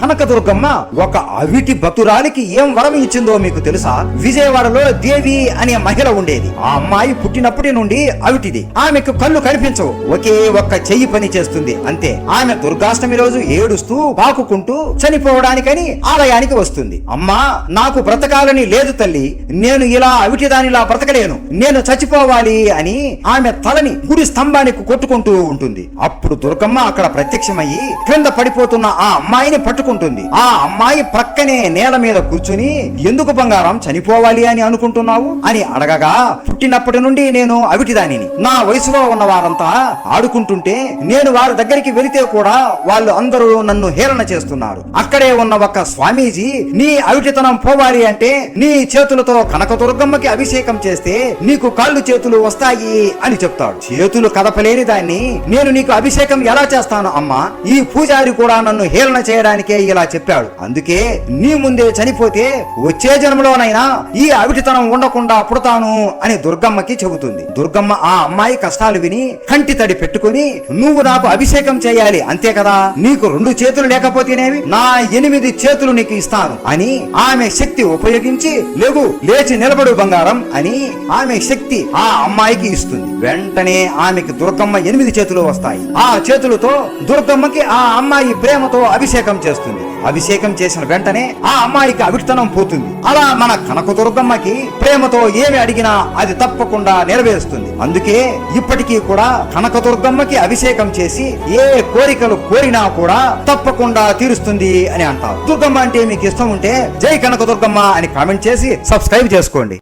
కనకదుర్గమ్మ ఒక అవిటి భక్తురాలికి ఏం వరం ఇచ్చిందో మీకు తెలుసా? విజయవాడలో దేవి అనే మహిళ ఉండేది. ఆ అమ్మాయి పుట్టినప్పటి నుండి అవిటిది. ఆమెకు కళ్ళు కనిపించవు, ఒకే ఒక్క చెయ్యి పని చేస్తుంది అంతే. ఆమె దుర్గాష్టమి రోజు ఏడుస్తూ పాకుకుంటూ చనిపోవడానికని ఆలయానికి వస్తుంది. అమ్మా, నాకు బ్రతకాలని లేదు తల్లి, నేను ఇలా అవిటిదానిలా బ్రతకలేను, నేను చచ్చిపోవాలి అని ఆమె తలని గుడి స్తంభానికి కొట్టుకుంటూ ఉంటుంది. అప్పుడు దుర్గమ్మ అక్కడ ప్రత్యక్షమయ్యి క్రింద పడిపోతున్న ఆ అమ్మాయిని పట్టుకుంటుంది. ఆ అమ్మాయి ప్రక్కనే నేల మీద కూర్చుని, ఎందుకు బంగారం చనిపోవాలి అని అనుకుంటున్నావు అని అడగగా, పుట్టినప్పటి నుండి నేను అవిటిదానిని, నా వయసులో ఉన్న వారంతా ఆడుకుంటుంటే నేను వారి దగ్గరికి వెళితే కూడా వాళ్ళు అందరూ నన్ను హేళన చేస్తున్నారు. అక్కడే ఉన్న ఒక స్వామీజీ, నీ అవిటితనం పోవాలి అంటే నీ చేతులతో కనకదుర్గమ్మకి అభిషేకం చేస్తే నీకు కాళ్ళు చేతులు వస్తాయి అని చెప్తాడు. చేతులు కదపలేని దాన్ని నేను నీకు అభిషేకం ఎలా చేస్తాను అమ్మా? ఈ పూజారి కూడా నన్ను హేళన చేయడానికే ఇలా చెప్పాడు. అందుకే నీ ముందే చనిపోతే వచ్చే జన్మలోనైనా ఈ అవిటితనం ఉండకుండా పుడతాను అని దుర్గమ్మకి చెబుతుంది. దుర్గమ్మ ఆ అమ్మాయి కష్టాలు విని కంటి తడి పెట్టుకుని, నువ్వు నాకు అభిషేకం చేయాలి అంతే కదా, నీకు 2 చేతులు లేకపోతేనేమి, నా 8 చేతులు నీకు ఇస్తాను అని ఆమె శక్తి ఉపయోగించి, లేవు లేచి నిలబడు బంగారం అని ఆమె శక్తి ఆ అమ్మాయికి ఇస్తుంది. వెంటనే ఆమెకి దుర్గమ్మ 8 చేతులు వస్తాయి. ఆ చేతులతో దుర్గమ్మకి ఆ అమ్మాయి ప్రేమతో అభిషేకం చేస్తుంది. అభిషేకం చేసిన వెంటనే ఆ అమ్మాయికి అవిటితనం పోతుంది. అలా మన కనకదుర్గమ్మకి ప్రేమతో ఏమి అడిగినా అది తప్పకుండా నెరవేరుస్తుంది. అందుకే ఇప్పటికీ కూడా కనకదుర్గమ్మకి అభిషేకం చేసి ఏ కోరికలు కోరినా కూడా తప్పకుండా తీరుస్తుంది అని అంటారు. దుర్గమ్మ అంటే మీకు ఇష్టం ఉంటే జై కనకదుర్గమ్మ అని కామెంట్ చేసి సబ్స్క్రైబ్ చేసుకోండి.